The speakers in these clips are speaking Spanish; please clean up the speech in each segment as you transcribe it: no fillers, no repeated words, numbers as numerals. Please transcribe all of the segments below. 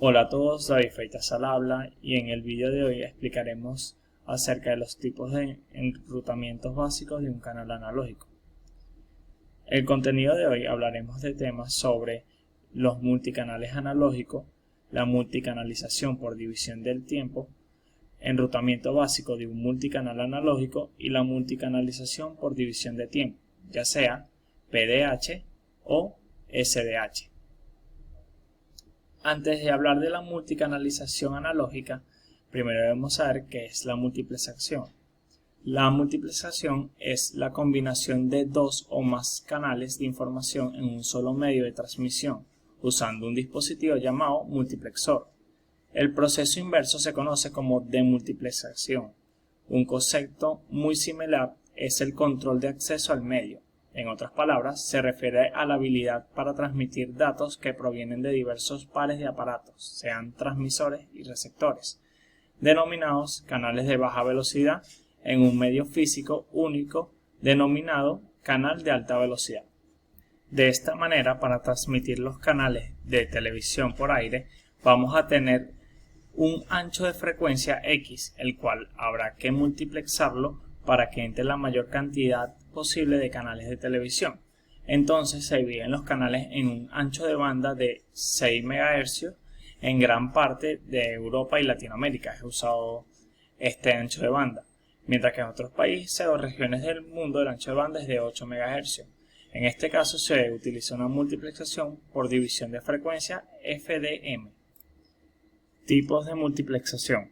Hola a todos, David Freitas al habla y en el vídeo de hoy explicaremos acerca de los tipos de enrutamientos básicos de un canal analógico. El contenido de hoy hablaremos de temas sobre los multicanales analógicos, la multicanalización por división del tiempo, enrutamiento básico de un multicanal analógico y la multicanalización por división de tiempo, ya sea PDH o SDH. Antes de hablar de la multicanalización analógica, primero debemos saber qué es la multiplexación. La multiplexación es la combinación de dos o más canales de información en un solo medio de transmisión, usando un dispositivo llamado multiplexor. El proceso inverso se conoce como demultiplexación. Un concepto muy similar es el control de acceso al medio. En otras palabras, se refiere a la habilidad para transmitir datos que provienen de diversos pares de aparatos, sean transmisores y receptores, denominados canales de baja velocidad, en un medio físico único denominado canal de alta velocidad. De esta manera, para transmitir los canales de televisión por aire, vamos a tener un ancho de frecuencia X, el cual habrá que multiplexarlo para que entre la mayor cantidad posible de canales de televisión. Entonces se dividen los canales en un ancho de banda de 6 MHz en gran parte de Europa y Latinoamérica. Es usado este ancho de banda, mientras que en otros países o regiones del mundo el ancho de banda es de 8 MHz. En este caso se utiliza una multiplexación por división de frecuencia FDM. Tipos de multiplexación.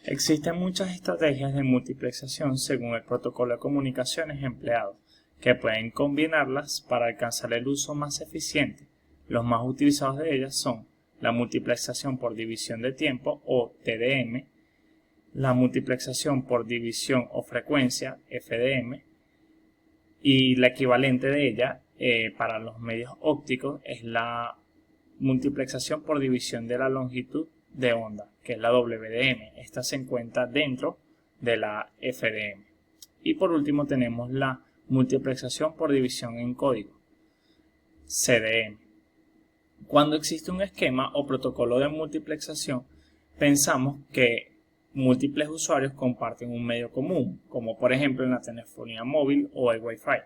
Existen muchas estrategias de multiplexación según el protocolo de comunicaciones empleado, que pueden combinarlas para alcanzar el uso más eficiente. Los más utilizados de ellas son la multiplexación por división de tiempo o TDM, la multiplexación por división o frecuencia FDM, y la equivalente de ella para los medios ópticos es la multiplexación por división de la longitud de onda, que es la WDM. Esta se encuentra dentro de la FDM. Y por último tenemos la multiplexación por división en código, CDM. Cuando existe un esquema o protocolo de multiplexación, pensamos que múltiples usuarios comparten un medio común, como por ejemplo en la telefonía móvil o el Wi-Fi.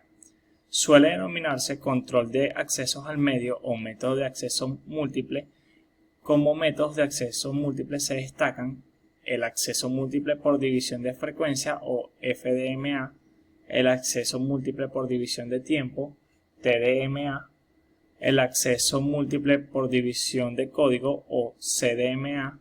Suele denominarse control de accesos al medio o método de acceso múltiple. Como métodos de acceso múltiple se destacan el acceso múltiple por división de frecuencia o FDMA, el acceso múltiple por división de tiempo, TDMA, el acceso múltiple por división de código o CDMA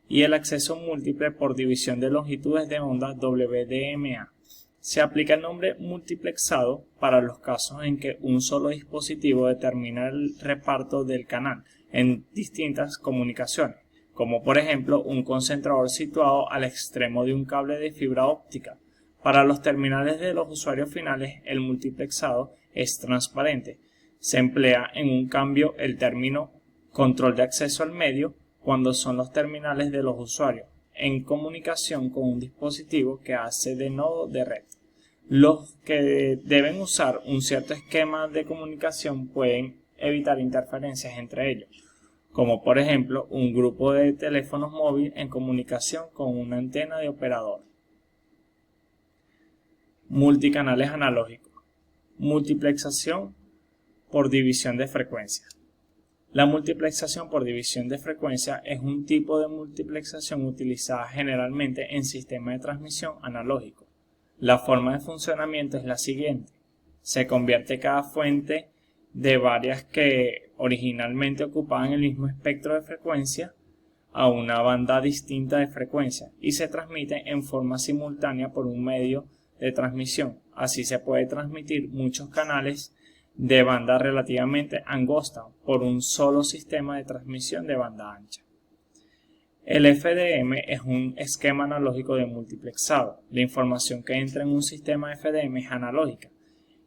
y el acceso múltiple por división de longitudes de onda WDMA. Se aplica el nombre multiplexado para los casos en que un solo dispositivo determina el reparto del canal en distintas comunicaciones, como por ejemplo un concentrador situado al extremo de un cable de fibra óptica. Para los terminales de los usuarios finales, el multiplexado es transparente. Se emplea en un cambio el término control de acceso al medio cuando son los terminales de los usuarios en comunicación con un dispositivo que hace de nodo de red. Los que deben usar un cierto esquema de comunicación pueden evitar interferencias entre ellos, como por ejemplo un grupo de teléfonos móviles en comunicación con una antena de operador. Multicanales analógicos. Multiplexación por división de frecuencia. La multiplexación por división de frecuencia es un tipo de multiplexación utilizada generalmente en sistemas de transmisión analógico. La forma de funcionamiento es la siguiente. Se convierte cada fuente de varias que originalmente ocupaban el mismo espectro de frecuencia a una banda distinta de frecuencia y se transmite en forma simultánea por un medio de transmisión. Así se puede transmitir muchos canales de banda relativamente angosta por un solo sistema de transmisión de banda ancha. El FDM es un esquema analógico de multiplexado. La información que entra en un sistema FDM es analógica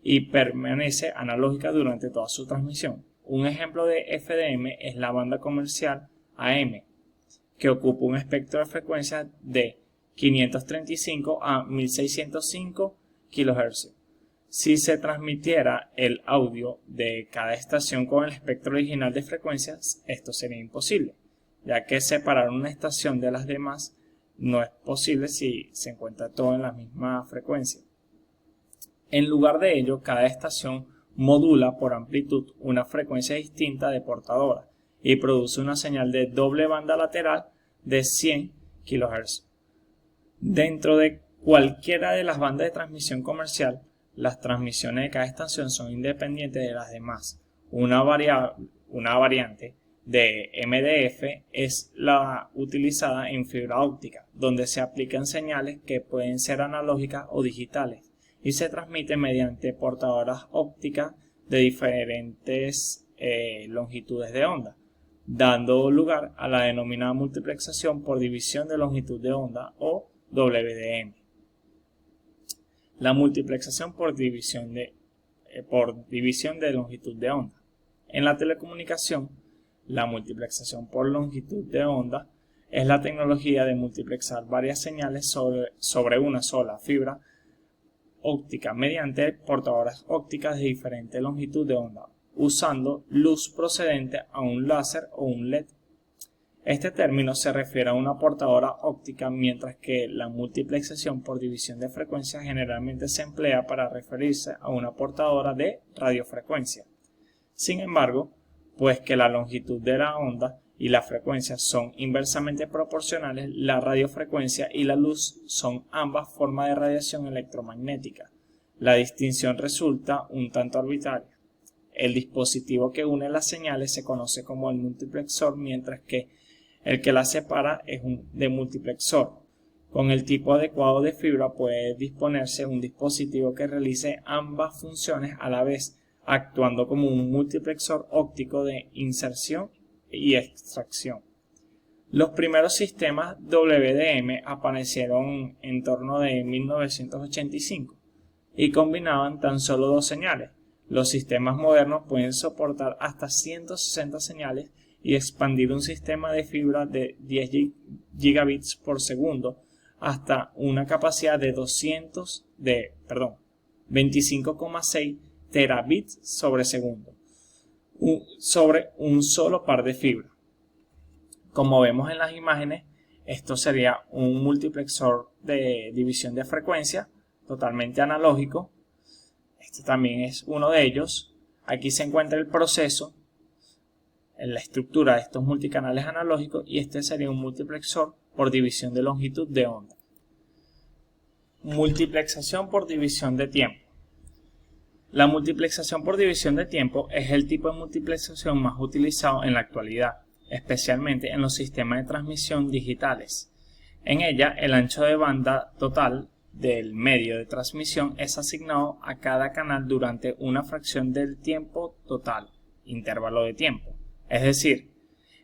y permanece analógica durante toda su transmisión. Un ejemplo de FDM es la banda comercial AM, que ocupa un espectro de frecuencia de 535 a 1605 kHz. Si se transmitiera el audio de cada estación con el espectro original de frecuencias, esto sería imposible. ya que separar una estación de las demás no es posible si se encuentra todo en la misma frecuencia. En lugar de ello, cada estación modula por amplitud una frecuencia distinta de portadora y produce una señal de doble banda lateral de 100 kHz. Dentro de cualquiera de las bandas de transmisión comercial, las transmisiones de cada estación son independientes de las demás. Una variante de MDF es la utilizada en fibra óptica, donde se aplican señales que pueden ser analógicas o digitales y se transmiten mediante portadoras ópticas de diferentes longitudes de onda, dando lugar a la denominada multiplexación por división de longitud de onda o WDM. La multiplexación por división de longitud de onda. En la telecomunicación, la multiplexación por longitud de onda es la tecnología de multiplexar varias señales sobre una sola fibra óptica mediante portadoras ópticas de diferente longitud de onda, usando luz procedente a un láser o un LED. Este término se refiere a una portadora óptica, mientras que la multiplexación por división de frecuencia generalmente se emplea para referirse a una portadora de radiofrecuencia. Sin embargo, pues que la longitud de la onda y la frecuencia son inversamente proporcionales, la radiofrecuencia y la luz son ambas formas de radiación electromagnética. La distinción resulta un tanto arbitraria. El dispositivo que une las señales se conoce como el multiplexor, mientras que el que las separa es un demultiplexor. Con el tipo adecuado de fibra puede disponerse un dispositivo que realice ambas funciones a la vez, actuando como un multiplexor óptico de inserción y extracción. Los primeros sistemas WDM aparecieron en torno de 1985 y combinaban tan solo dos señales. Los sistemas modernos pueden soportar hasta 160 señales y expandir un sistema de fibra de 10 gigabits por segundo hasta una capacidad de 25,6 terabits sobre segundo sobre un solo par de fibra. Como vemos en las imágenes, esto sería un multiplexor de división de frecuencia totalmente analógico. Este también es uno de ellos. Aquí se encuentra el proceso en la estructura de estos multicanales analógicos, y este sería un multiplexor por división de longitud de onda. Multiplexación por división de tiempo. La multiplexación por división de tiempo es el tipo de multiplexación más utilizado en la actualidad, especialmente en los sistemas de transmisión digitales. En ella, el ancho de banda total del medio de transmisión es asignado a cada canal durante una fracción del tiempo total, intervalo de tiempo. Es decir,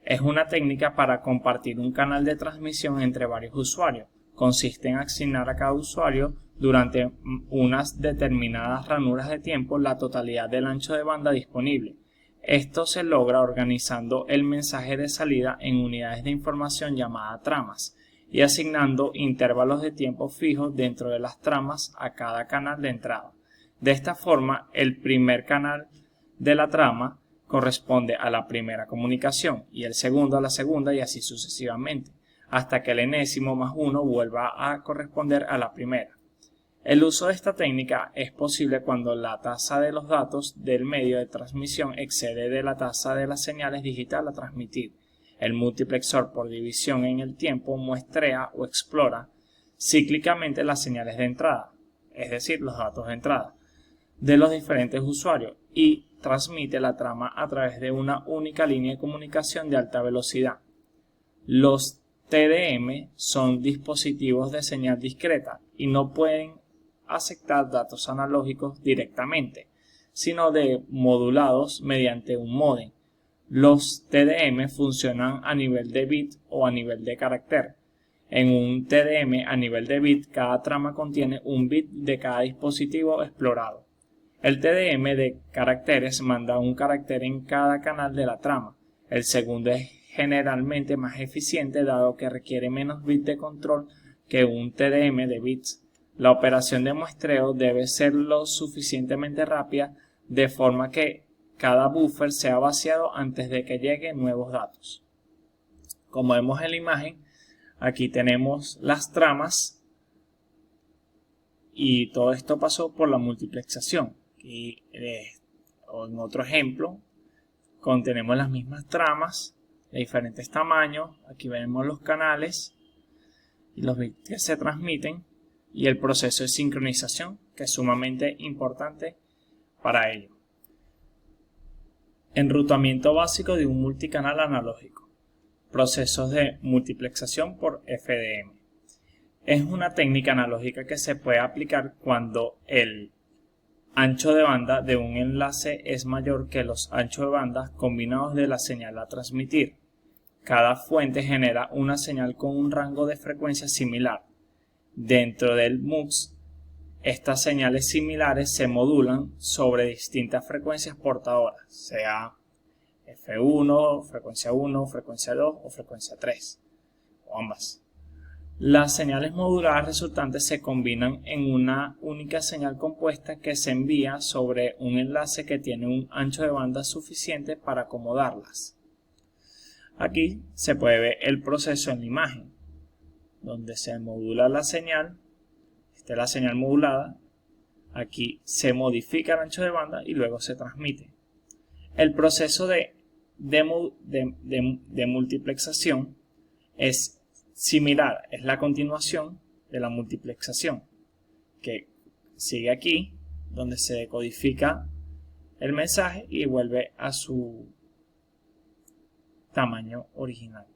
es una técnica para compartir un canal de transmisión entre varios usuarios. Consiste en asignar a cada usuario durante unas determinadas ranuras de tiempo la totalidad del ancho de banda disponible. Esto se logra organizando el mensaje de salida en unidades de información llamadas tramas y asignando intervalos de tiempo fijos dentro de las tramas a cada canal de entrada. De esta forma, el primer canal de la trama corresponde a la primera comunicación y el segundo a la segunda, y así sucesivamente, hasta que el enésimo más 1 vuelva a corresponder a la primera. El uso de esta técnica es posible cuando la tasa de los datos del medio de transmisión excede de la tasa de las señales digitales a transmitir. El multiplexor por división en el tiempo muestrea o explora cíclicamente las señales de entrada, es decir, los datos de entrada, de los diferentes usuarios, y transmite la trama a través de una única línea de comunicación de alta velocidad. Los TDM son dispositivos de señal discreta y no pueden aceptar datos analógicos directamente, sino modulados mediante un módem. Los TDM funcionan a nivel de bit o a nivel de carácter. En un TDM a nivel de bit, cada trama contiene un bit de cada dispositivo explorado. El TDM de caracteres manda un carácter en cada canal de la trama. El segundo es generalmente más eficiente, dado que requiere menos bits de control que un TDM de bits. La operación de muestreo debe ser lo suficientemente rápida, de forma que cada buffer sea vaciado antes de que lleguen nuevos datos. Como vemos en la imagen, aquí tenemos las tramas y todo esto pasó por la multiplexación. Y en otro ejemplo, contenemos las mismas tramas de diferentes tamaños. Aquí vemos los canales y los bits que se transmiten y el proceso de sincronización, que es sumamente importante para ello. Enrutamiento básico de un multicanal analógico. Procesos de multiplexación por FDM. Es una técnica analógica que se puede aplicar cuando el ancho de banda de un enlace es mayor que los anchos de banda combinados de la señal a transmitir. Cada fuente genera una señal con un rango de frecuencia similar. Dentro del MUX, estas señales similares se modulan sobre distintas frecuencias portadoras, sea F1, frecuencia 1, frecuencia 2 o frecuencia 3, o ambas. Las señales moduladas resultantes se combinan en una única señal compuesta que se envía sobre un enlace que tiene un ancho de banda suficiente para acomodarlas. Aquí se puede ver el proceso en la imagen, donde se modula la señal. Esta es la señal modulada. Aquí se modifica el ancho de banda y luego se transmite. El proceso de multiplexación es similar, es la continuación de la multiplexación, que sigue aquí, donde se decodifica el mensaje y vuelve a su tamaño original.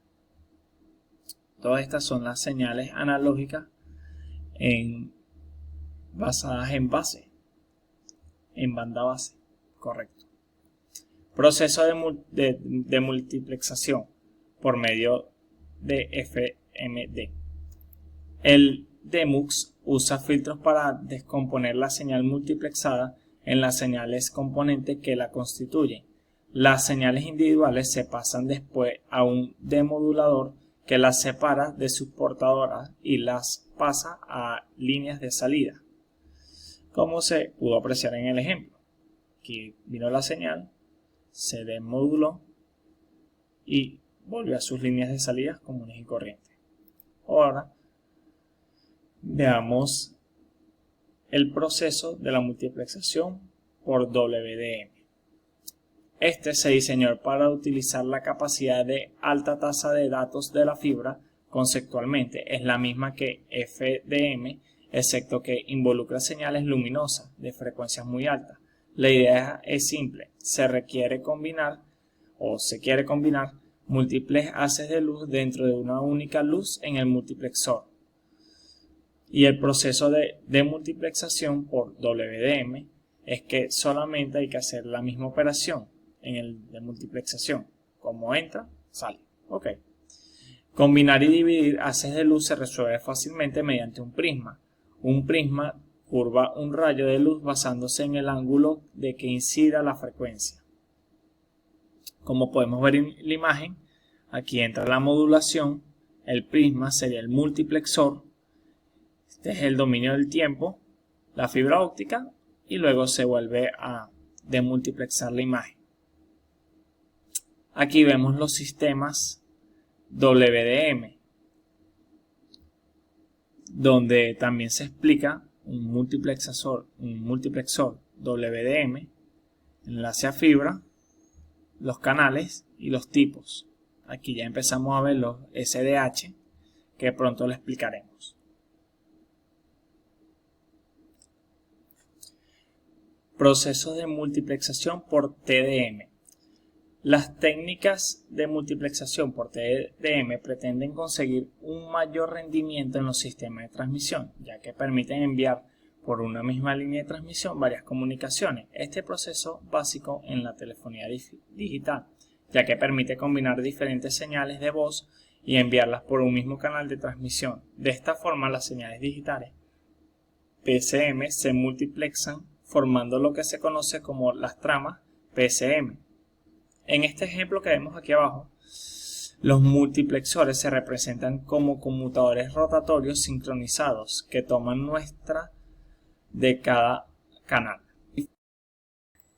Todas estas son las señales analógicas basadas en base, en banda base, correcto. Proceso de multiplexación por medio de FMD. El DMUX usa filtros para descomponer la señal multiplexada en las señales componentes que la constituyen. Las señales individuales se pasan después a un demodulador que las separa de sus portadoras y las pasa a líneas de salida, como se pudo apreciar en el ejemplo. Aquí vino la señal, se desmoduló y volvió a sus líneas de salida comunes y corrientes. Ahora veamos el proceso de la multiplexación por WDM. Este se diseñó para utilizar la capacidad de alta tasa de datos de la fibra. Conceptualmente es la misma que FDM, excepto que involucra señales luminosas de frecuencias muy altas. La idea es simple, se quiere combinar múltiples haces de luz dentro de una única luz en el multiplexor. Y el proceso de multiplexación por WDM es que solamente hay que hacer la misma operación en el de multiplexación. Como entra, sale. Ok. Combinar y dividir haces de luz se resuelve fácilmente mediante un prisma. Un prisma curva un rayo de luz basándose en el ángulo de que incida la frecuencia. Como podemos ver en la imagen, aquí entra la modulación, el prisma sería el multiplexor, este es el dominio del tiempo, la fibra óptica y luego se vuelve a demultiplexar la imagen. Aquí vemos los sistemas WDM, donde también se explica un multiplexor WDM, enlace a fibra, los canales y los tipos. Aquí ya empezamos a ver los SDH, que pronto lo explicaremos. Procesos de multiplexación por TDM. Las técnicas de multiplexación por TDM pretenden conseguir un mayor rendimiento en los sistemas de transmisión, ya que permiten enviar por una misma línea de transmisión varias comunicaciones. Este proceso básico en la telefonía digital, ya que permite combinar diferentes señales de voz y enviarlas por un mismo canal de transmisión. De esta forma, las señales digitales PSM se multiplexan formando lo que se conoce como las tramas PSM. En este ejemplo que vemos aquí abajo, los multiplexores se representan como conmutadores rotatorios sincronizados que toman muestra de cada canal.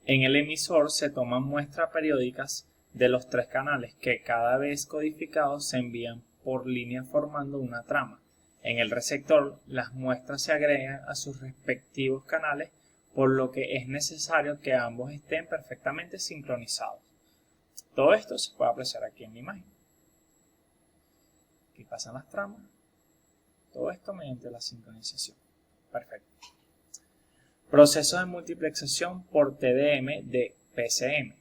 En el emisor se toman muestras periódicas de los 3 canales que cada vez codificados se envían por línea formando una trama. En el receptor, las muestras se agregan a sus respectivos canales, por lo que es necesario que ambos estén perfectamente sincronizados. Todo esto se puede apreciar aquí en la imagen. Aquí pasan las tramas. Todo esto mediante la sincronización. Perfecto. Proceso de multiplexación por TDM de PCM.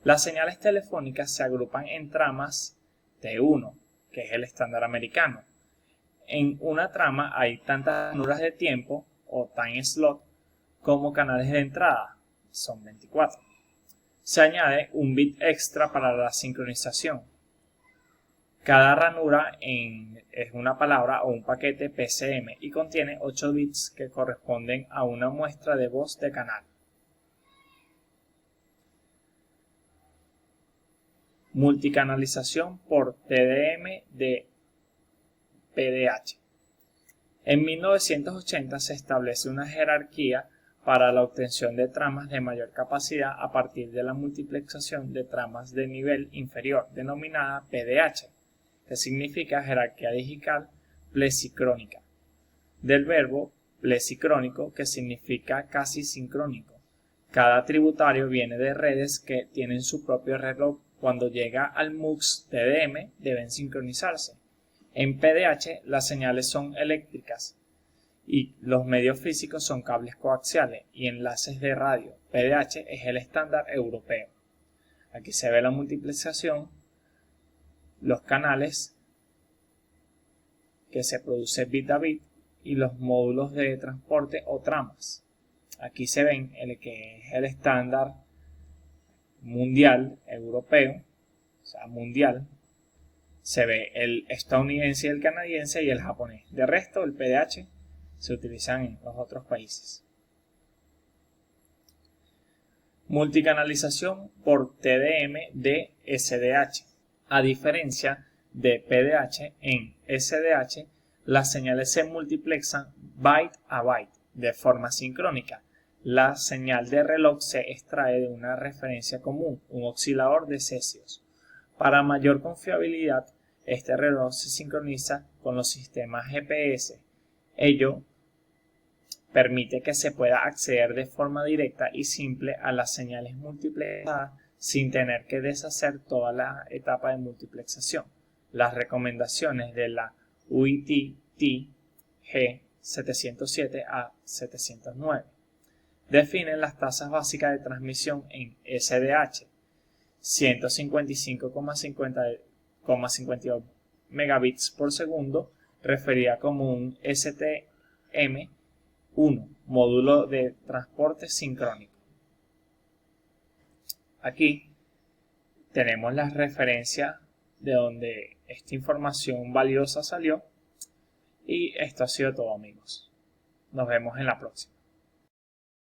Las señales telefónicas se agrupan en tramas T1, que es el estándar americano. En una trama hay tantas ranuras de tiempo o time slot como canales de entrada, son 24. Se añade un bit extra para la sincronización. Cada ranura es una palabra o un paquete PCM y contiene 8 bits que corresponden a una muestra de voz de canal. Multicanalización por TDM de PDH. En 1980 se establece una jerarquía para la obtención de tramas de mayor capacidad a partir de la multiplexación de tramas de nivel inferior, denominada PDH, que significa jerarquía digital plesicrónica, del verbo plesicrónico, que significa casi sincrónico. Cada tributario viene de redes que tienen su propio reloj. Cuando llega al MUX TDM deben sincronizarse. En PDH las señales son eléctricas y los medios físicos son cables coaxiales y enlaces de radio. PDH es el estándar europeo. Aquí se ve la multiplexación, los canales que se produce bit a bit y los módulos de transporte o tramas. Aquí se ven el que es el estándar mundial europeo, o sea mundial. Se ve el estadounidense y el canadiense y el japonés. De resto, el PDH se utiliza en los otros países. Multicanalización por TDM de SDH. A diferencia de PDH, en SDH las señales se multiplexan byte a byte de forma sincrónica. La señal de reloj se extrae de una referencia común, un oscilador de cesios. Para mayor confiabilidad, este reloj se sincroniza con los sistemas GPS. Ello permite que se pueda acceder de forma directa y simple a las señales multiplexadas sin tener que deshacer toda la etapa de multiplexación. Las recomendaciones de la UIT-T G707 a 709 definen las tasas básicas de transmisión en SDH: 155,52 megabits por segundo, referida como un STM1, módulo de transporte sincrónico. Aquí tenemos las referencias de donde esta información valiosa salió, y esto ha sido todo, amigos. Nos vemos en la próxima.